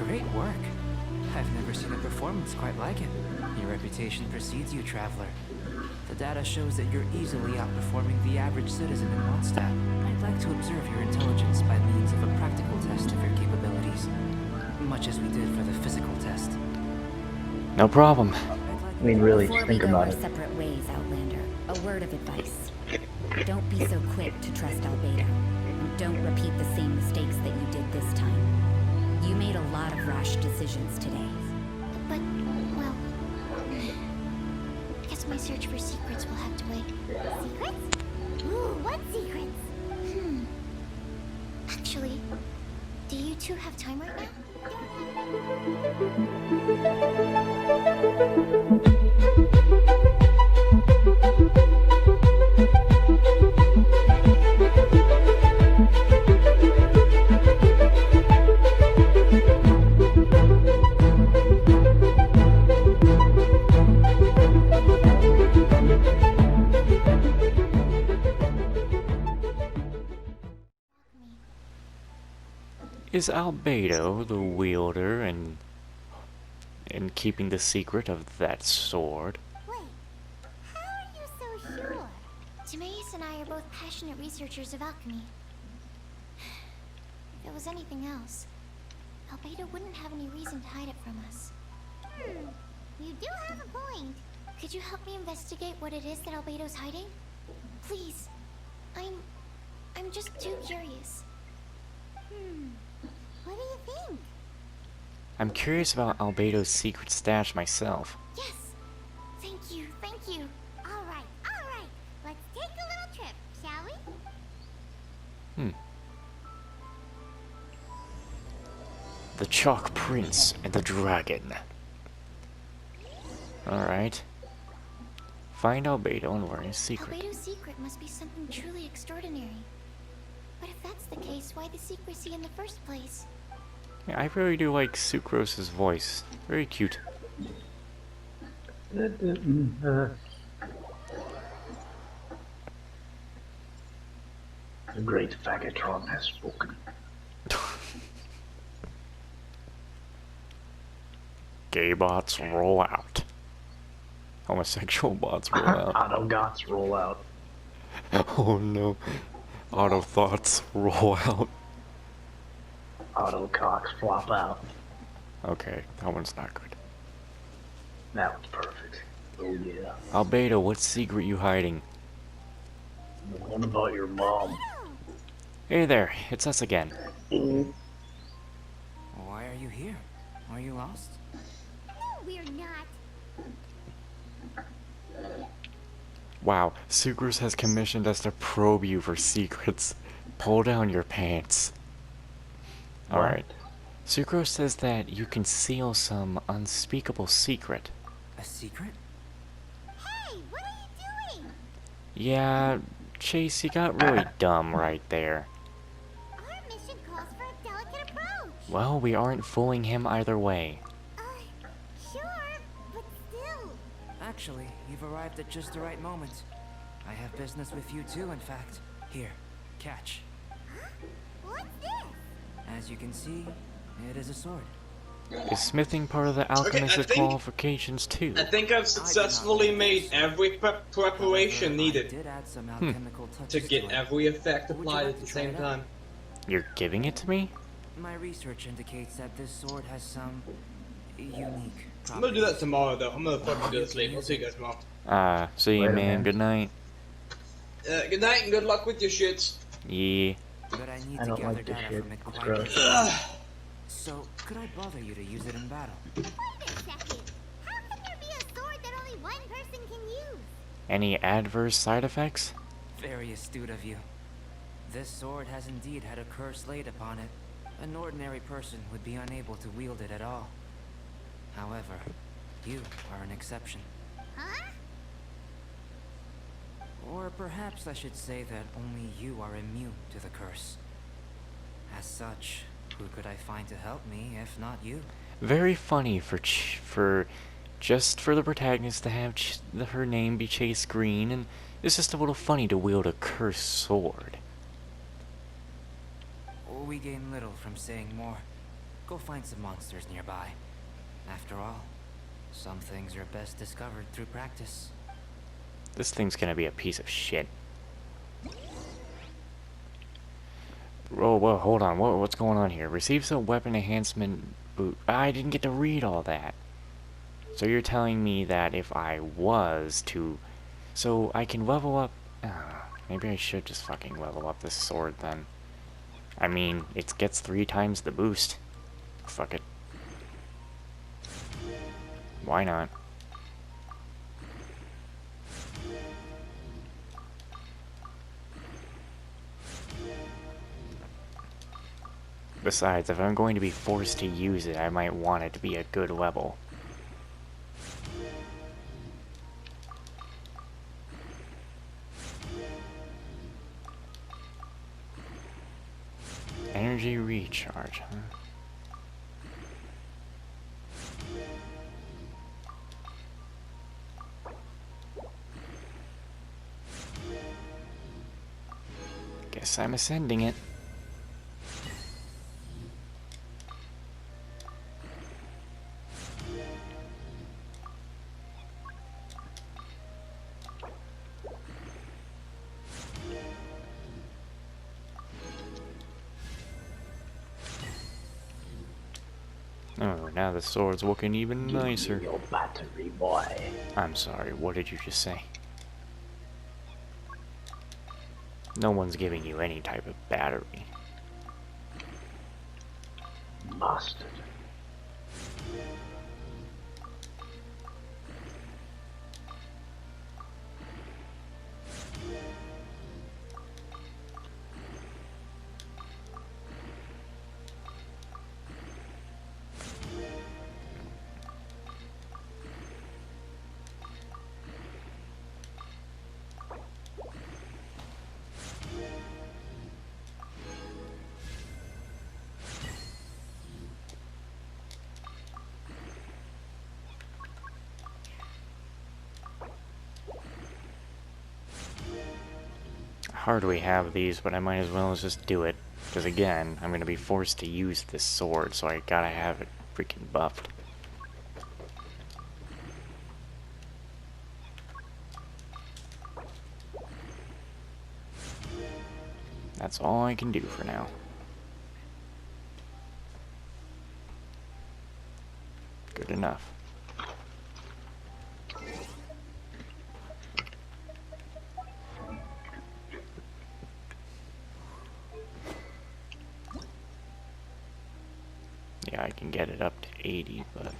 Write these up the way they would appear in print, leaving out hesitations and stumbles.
Great work. I've never seen a performance quite like it. Your reputation precedes you, traveler. The data shows that you're easily outperforming the average citizen in Mondstadt. I'd like to observe your intelligence by means of a practical test of your capabilities, much as we did for the physical test. No problem. I mean, really, just Before we think go about our it. separate ways, Outlander, a word of advice. Don't be so quick to trust Albedo. And don't repeat the same mistakes that you did this time. You made a lot of rash decisions today. But, well, I guess my search for secrets will have to wait. Secrets? Ooh, what secrets? Actually, do you two have time right now? Is Albedo the wielder and keeping the secret of that sword? Wait, how are you so sure? Timaeus and I are both passionate researchers of alchemy. If it was anything else, Albedo wouldn't have any reason to hide it from us. You do have a point. Could you help me investigate what it is that Albedo's hiding? Please. I'm just too curious. What do you think? I'm curious about Albedo's secret stash myself. Yes. Thank you, thank you. All right. Let's take a little trip, shall we? The Chalk Prince and the Dragon. Alright. Find Albedo and learn his secret. Albedo's secret must be something truly extraordinary. But if that's the case, why the secrecy in the first place? Yeah, I really do like Sucrose's voice. Very cute. The great Fagatron has spoken. Gay bots roll out. Homosexual bots roll out. Autogots roll out. Oh no. Auto thoughts roll out. Autococks flop out. Okay, that one's not good. That was perfect. Oh yeah. Albedo, what secret you hiding? The one about your mom. Hey there, it's us again. Why are you here? Are you lost? No, we're not. Wow, Sucrose has commissioned us to probe you for secrets. Pull down your pants. Alright. Sucrose says that you conceal some unspeakable secret. A secret? Hey, what are you doing? Yeah, Chase, you got really dumb right there. Our mission calls for a delicate approach. Well, we aren't fooling him either way. Sure, but still. Actually, you've arrived at just the right moment. I have business with you too, in fact. Here, catch. What's this? As you can see, it is a sword. Is smithing part of the alchemist's I think- qualifications too? I think I've successfully made every preparation However, I needed did add some alchemical to touches get it. every effect Would you applied like at to the try same it out? time. You're giving it to me? My research indicates that this sword has some unique I'm gonna do that properties. tomorrow though. I'm gonna fucking go to sleep. I'll see you guys tomorrow. See you, Later, man. man. Good night. Good night and good luck with your shits. Yeah. But I need I to don't gather like this data shit. from it It's quite gross. quickly. So, could I bother you to use it in battle? Wait a second. How can there be a sword that only one person can use? Any adverse side effects? Very astute of you. This sword has indeed had a curse laid upon it. An ordinary person would be unable to wield it at all. However, you are an exception. Huh? Or perhaps I should say that only you are immune to the curse. As such, who could I find to help me if not you? Very funny for just for the protagonist to have her name be Chase Green, and it's just a little funny to wield a cursed sword. We gain little from saying more. Go find some monsters nearby. After all, some things are best discovered through practice. This thing's gonna be a piece of shit. Oh, whoa, hold on. What's going on here? Receives a weapon enhancement boot. I didn't get to read all that. So you're telling me that if I was to... So I can level up... maybe I should just fucking level up this sword then. I mean, it gets 3 times the boost. Fuck it. Why not? Besides, if I'm going to be forced to use it, I might want it to be a good level. Energy recharge, huh? Guess I'm ascending it. Oh, now the sword's looking even nicer. Give me your battery, boy. I'm sorry, what did you just say? No one's giving you any type of battery. Bastard. Hardly have these, but I might as well just do it. Because again, I'm going to be forced to use this sword, so I gotta have it freaking buffed. That's all I can do for now. Good enough. Yeah, I can get it up to 80, but...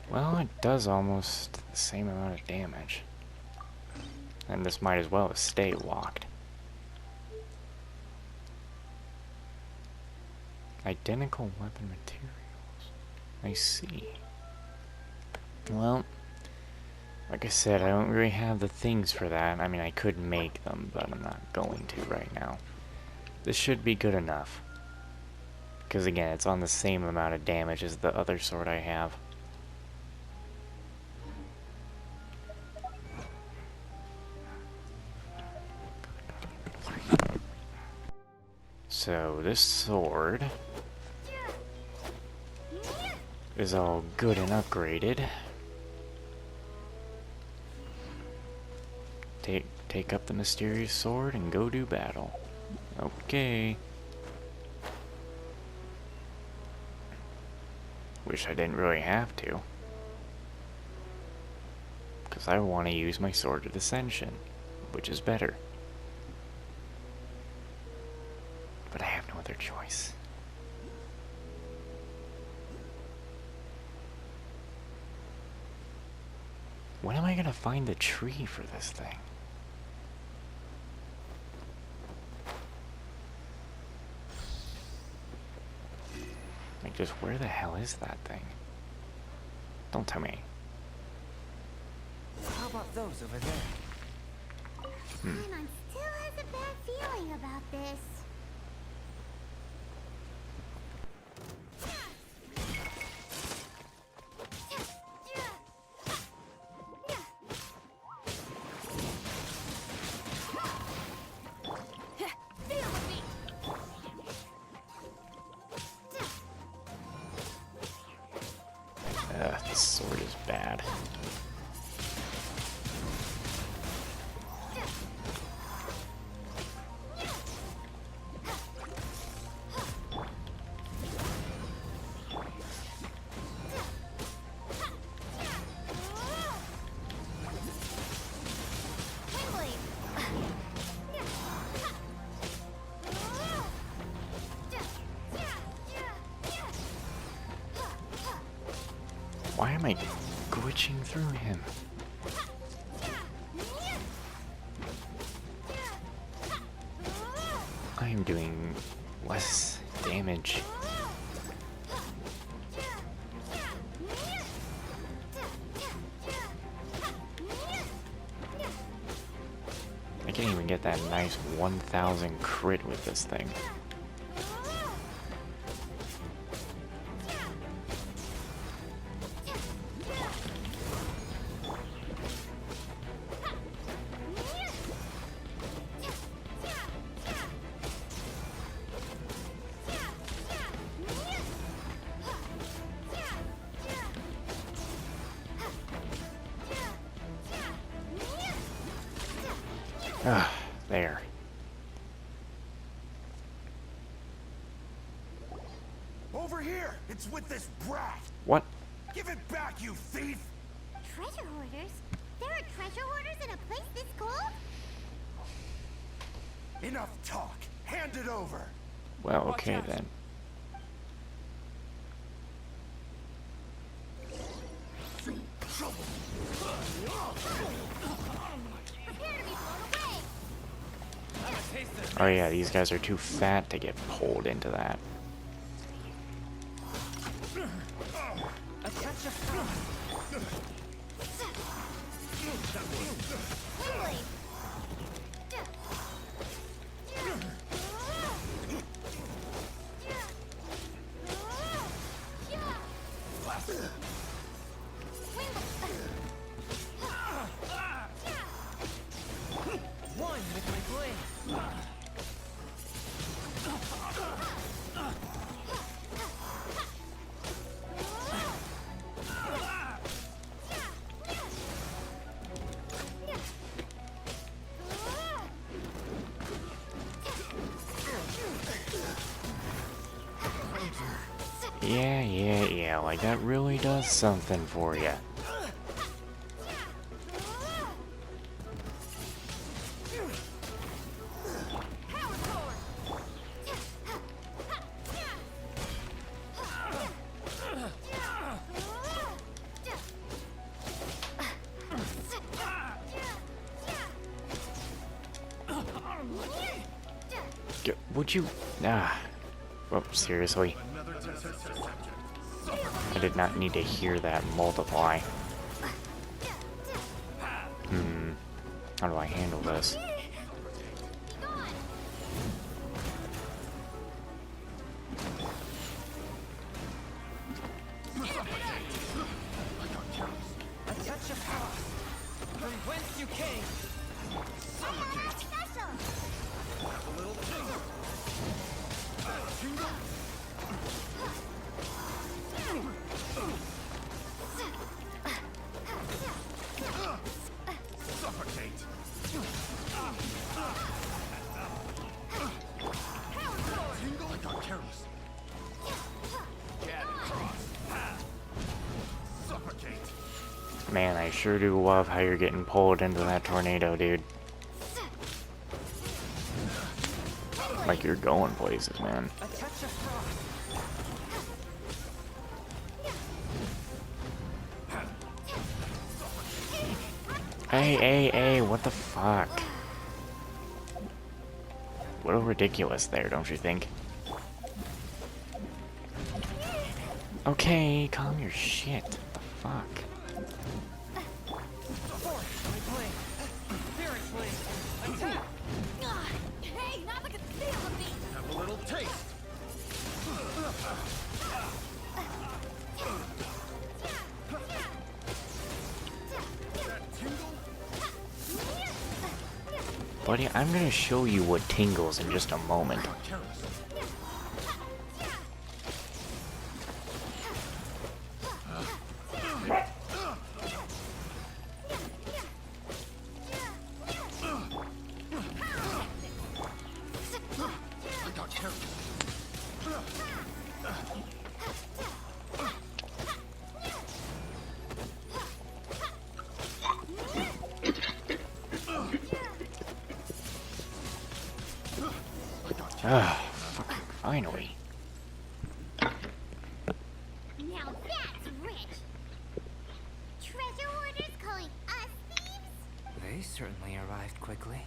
Well, it does almost the same amount of damage. And this might as well stay locked. Identical weapon materials. I see. Well, like I said, I don't really have the things for that. I mean, I could make them, but I'm not going to right now. This should be good enough. Because again, it's on the same amount of damage as the other sword I have. So, this sword is all good and upgraded. Take up the mysterious sword and go do battle. Okay. Wish I didn't really have to. Because I want to use my sword of ascension, which is better. But I have no other choice. When am I gonna find the tree for this thing? Like, just where the hell is that thing? Don't tell me. How about those over there? Paimon still has a bad feeling about this. bad. Why am I glitching through him? I am doing less damage. I can't even get that nice 1000 crit with this thing. Ah, there. Over here! It's with this brat! What? Give it back, you thief! Treasure hoarders? There are treasure hoarders in a place this cold? Enough talk! Hand it over! Well, okay then. Prepare to be blown away! Oh yeah, these guys are too fat to get pulled into that. Windblade! One with my blade. Yeah, like that really does something for you. Would you... Ah. Oh, seriously? I did not need to hear that multiply. How do I handle this? A touch of frost. From whence you came. Man, I sure do love how you're getting pulled into that tornado, dude. Like you're going places, man. A touch of frost. Hey, what the fuck? A little ridiculous there, don't you think? Okay, calm your shit. What the fuck? Hey, not like a steal of me! Have a little taste! Buddy, I'm gonna show you what tingles in just a moment. Ah, fucking finally. Now that's rich! Treasure hoarders calling us thieves? They certainly arrived quickly.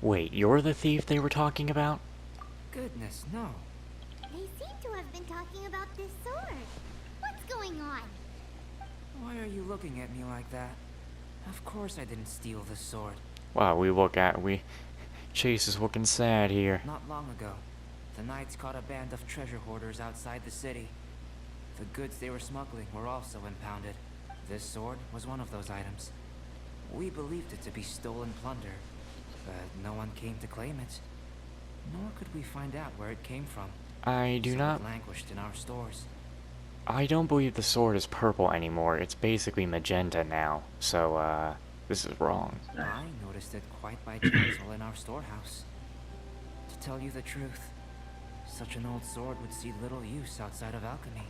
Wait, you're the thief they were talking about? Goodness, no. They seem to have been talking about this sword. What's going on? Why are you looking at me like that? Of course I didn't steal the sword. Wow, Chase is looking sad here. Not long ago, the knights caught a band of treasure hoarders outside the city. The goods they were smuggling were also impounded. This sword was one of those items. We believed it to be stolen plunder, but no one came to claim it. Nor could we find out where it came from. I do So not... it languished in our stores. I don't believe the sword is purple anymore. It's basically magenta now. So, this is wrong. I noticed it quite by chance while in our storehouse. To tell you the truth, such an old sword would see little use outside of alchemy.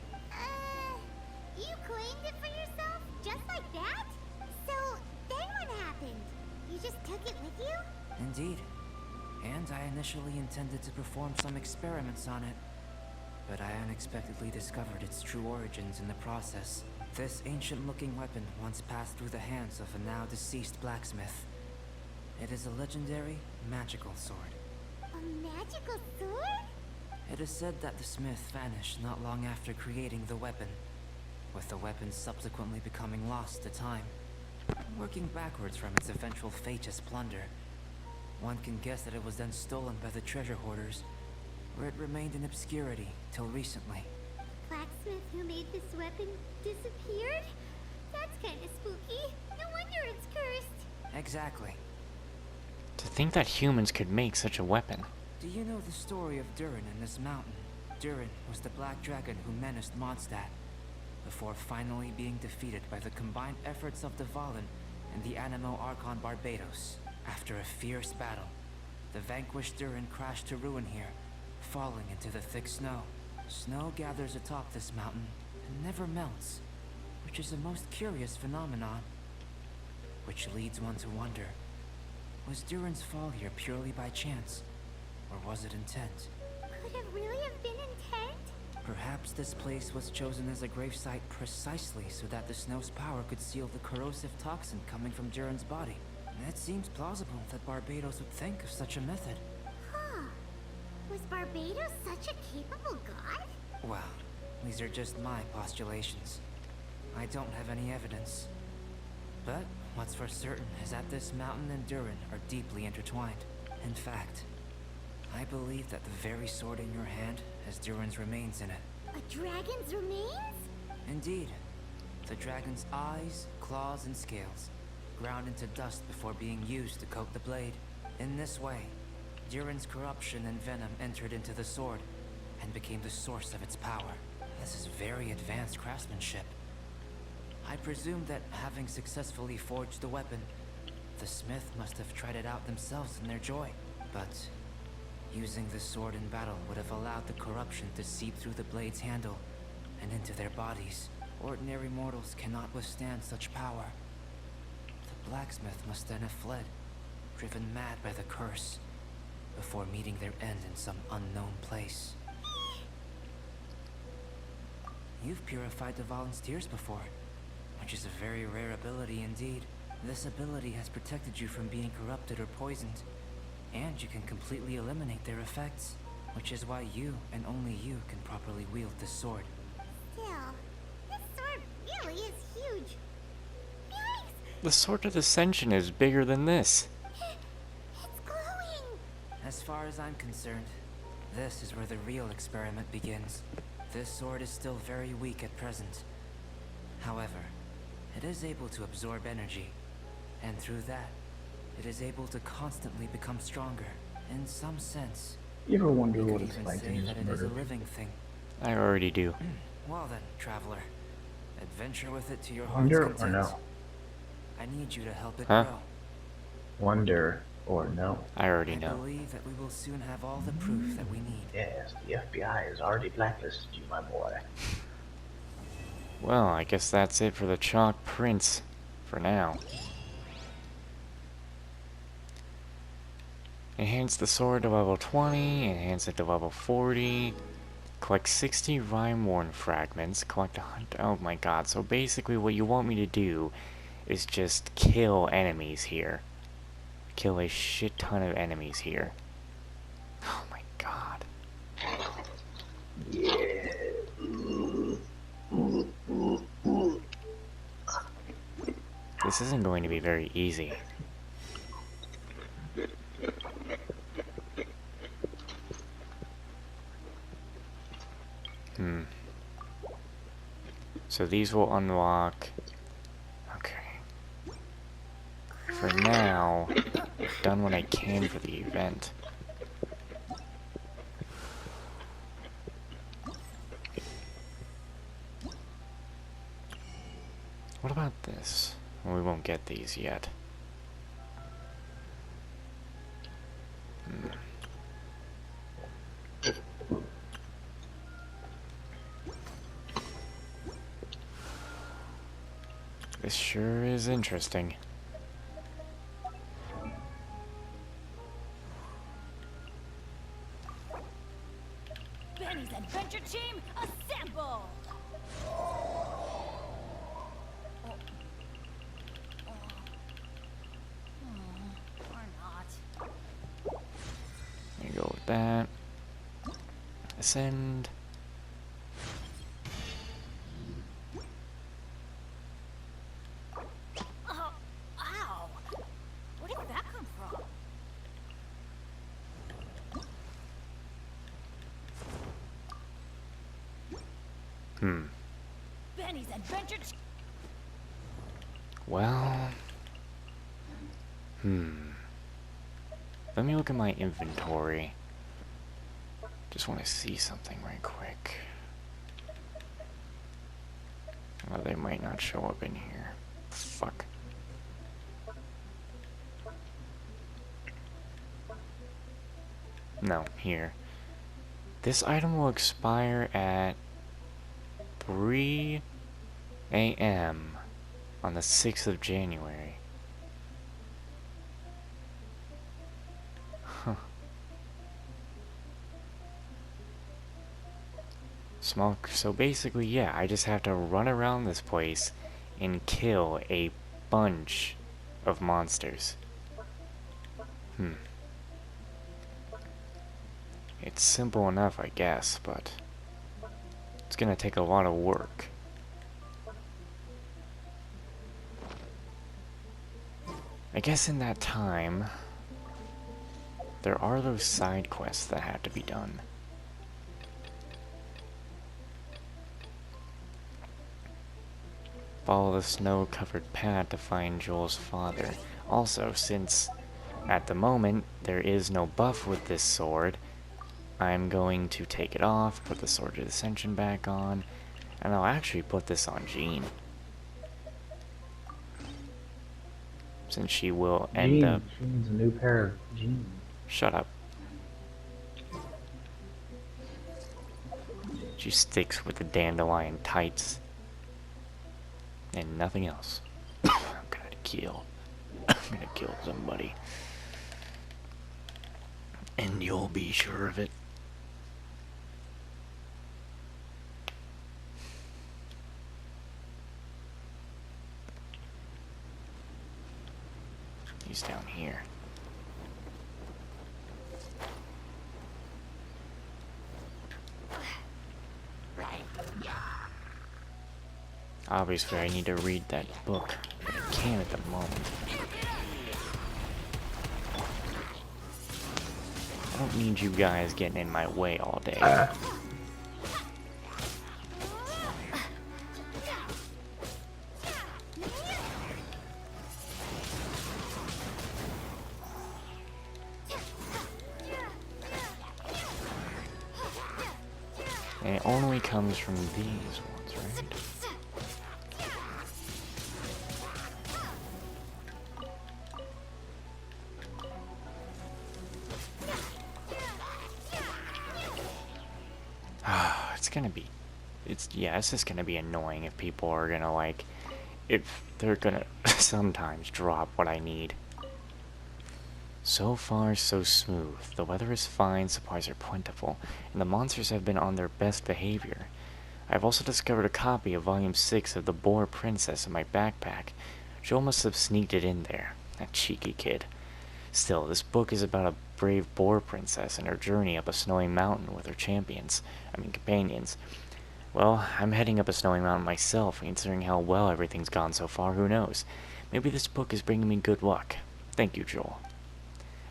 You claimed it for yourself? Just like that? So, then what happened? You just took it with you? Indeed. And I initially intended to perform some experiments on it, but I unexpectedly discovered its true origins in the process. This ancient-looking weapon once passed through the hands of a now-deceased blacksmith. It is a legendary, magical sword. A magical sword? It is said that the smith vanished not long after creating the weapon, with the weapon subsequently becoming lost to time. Working backwards from its eventual fate as plunder, one can guess that it was then stolen by the treasure hoarders, where it remained in obscurity till recently. Blacksmith who made this weapon disappeared? That's kinda spooky. No wonder it's cursed. Exactly. To think that humans could make such a weapon. Do you know the story of Durin in this mountain? Durin was the black dragon who menaced Mondstadt, before finally being defeated by the combined efforts of the Valen and the Animo Archon Barbados. After a fierce battle, the vanquished Durin crashed to ruin here, falling into the thick snow. Snow gathers atop this mountain and never melts, which is a most curious phenomenon. Which leads one to wonder, was Durin's fall here purely by chance, or was it intent? Could it really have been intent? Perhaps this place was chosen as a gravesite precisely so that the snow's power could seal the corrosive toxin coming from Durin's body. It seems plausible that Barbados would think of such a method. Huh. Was Barbados such a capable god? Well, these are just my postulations. I don't have any evidence. But what's for certain is that this mountain and Durin are deeply intertwined. In fact, I believe that the very sword in your hand has Durin's remains in it. A dragon's remains? Indeed. The dragon's eyes, claws, and scales, ground into dust before being used to coat the blade. In this way, Durin's corruption and venom entered into the sword and became the source of its power. This is very advanced craftsmanship. I presume that having successfully forged the weapon, the smith must have tried it out themselves in their joy. But using the sword in battle would have allowed the corruption to seep through the blade's handle and into their bodies. Ordinary mortals cannot withstand such power. The blacksmith must then have fled, driven mad by the curse, before meeting their end in some unknown place. You've purified the volunteers before, which is a very rare ability indeed. This ability has protected you from being corrupted or poisoned, and you can completely eliminate their effects, which is why you and only you can properly wield this sword. Still, this sword really is huge. Yikes! The Sword of Ascension is bigger than this. It's glowing! As far as I'm concerned, this is where the real experiment begins. This sword is still very weak at present. However, it is able to absorb energy, and through that, it is able to constantly become stronger. In some sense, You ever wonder you what could it's even like to say use that it is a murder? living thing. I already do. Well then, traveler, adventure with it to your heart's Wonder or content. no? I need you to help it Huh? grow. Wonder or no? I already I know. believe that we will soon have all the proof that we need. Yes, the FBI has already blacklisted you, my boy. Well, I guess that's it for the Chalk Prince. For now. Enhance the sword to level 20, enhance it to level 40, collect 60 Rhyme-Worn fragments, collect 100, oh my god, so basically what you want me to do is just kill enemies here. Kill a shit ton of enemies here. Oh my god. Yeah. This isn't going to be very easy. So these will unlock. Okay. For now, I've done what I can for the event. What about this? Well, we won't get these yet. This sure is interesting. Benny's adventure team assemble! Or not. There you go with that. Ascend. Oh, ow! Where did that come from? Benny's adventure team. Well. Let me look at my inventory. Just want to see something right quick. Well, they might not show up in here. Fuck. No, here. This item will expire at 3 a.m. on the 6th of January. Huh. So basically, yeah, I just have to run around this place and kill a bunch of monsters. It's simple enough, I guess, but it's gonna take a lot of work. I guess in that time, there are those side quests that have to be done. Follow the snow-covered path to find Joel's father. Also, since at the moment there is no buff with this sword, I'm going to take it off, put the Sword of Ascension back on, and I'll actually put this on Jean. Since she will end up... She needs a new pair of jeans. Shut up. She sticks with the Dandelion tights. And nothing else. I'm gonna kill. I'm gonna kill somebody. And you'll be sure of it. He's down here. Obviously, I need to read that book, but I can't at the moment. I don't need you guys getting in my way all day. And it only comes from these ones, right? Yeah, it's just gonna be annoying if people are gonna, like, if they're gonna sometimes drop what I need. So far, so smooth. The weather is fine, supplies are plentiful, and the monsters have been on their best behavior. I've also discovered a copy of Volume 6 of The Boar Princess in my backpack. Joel must have sneaked it in there. That cheeky kid. Still, this book is about a brave boar princess and her journey up a snowy mountain with her companions. Well, I'm heading up a snowy mountain myself, and considering how well everything's gone so far, who knows? Maybe this book is bringing me good luck. Thank you, Joel.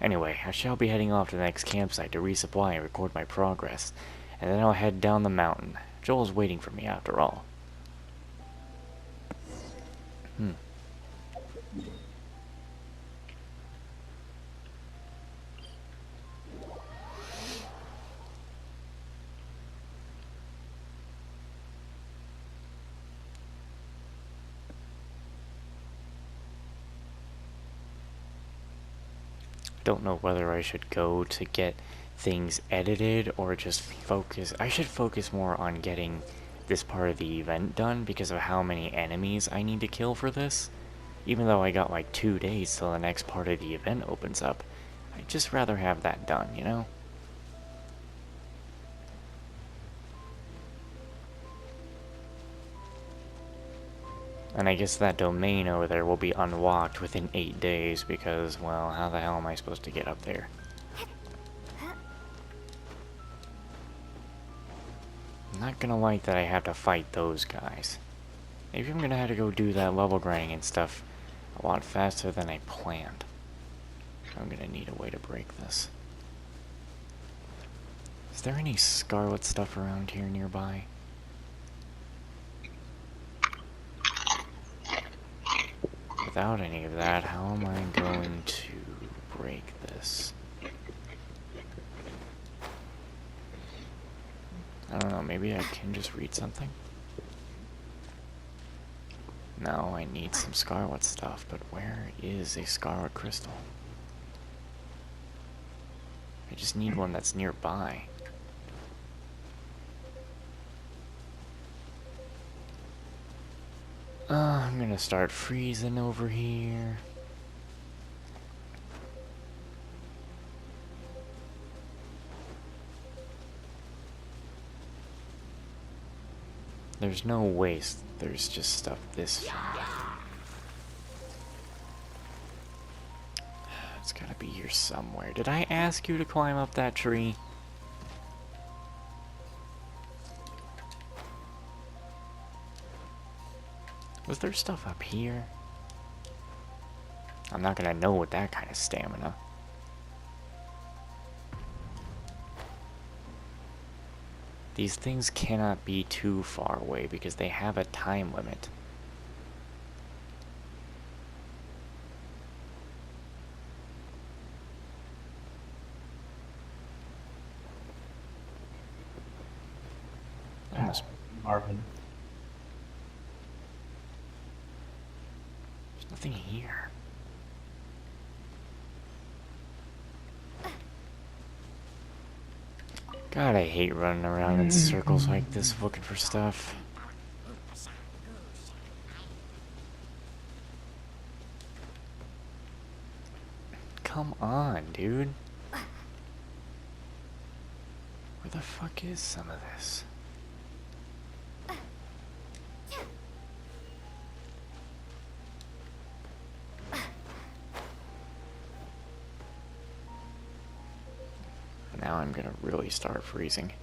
Anyway, I shall be heading off to the next campsite to resupply and record my progress, and then I'll head down the mountain. Joel's waiting for me after all. Don't know whether I should go to get things edited or just focus. I should focus more on getting this part of the event done because of how many enemies I need to kill for this. Even though I got like 2 days till the next part of the event opens up, I'd just rather have that done, you know? And I guess that domain over there will be unlocked within 8 days because, well, how the hell am I supposed to get up there? I'm not gonna like that I have to fight those guys. Maybe I'm gonna have to go do that level grinding and stuff a lot faster than I planned. I'm gonna need a way to break this. Is there any scarlet stuff around here nearby? Without any of that, how am I going to break this? I don't know, maybe I can just read something? No, I need some scarlet stuff, but where is a scarlet crystal? I just need one that's nearby. I'm gonna start freezing over here. There's no waste, there's just stuff this far. It's gotta be here somewhere. Did I ask you to climb up that tree? Was there stuff up here? I'm not gonna know with that kind of stamina. These things cannot be too far away because they have a time limit. Marvin. There's nothing here. God, I hate running around in circles like this looking for stuff. Come on, dude. Where the fuck is some of this? Now I'm gonna really start freezing.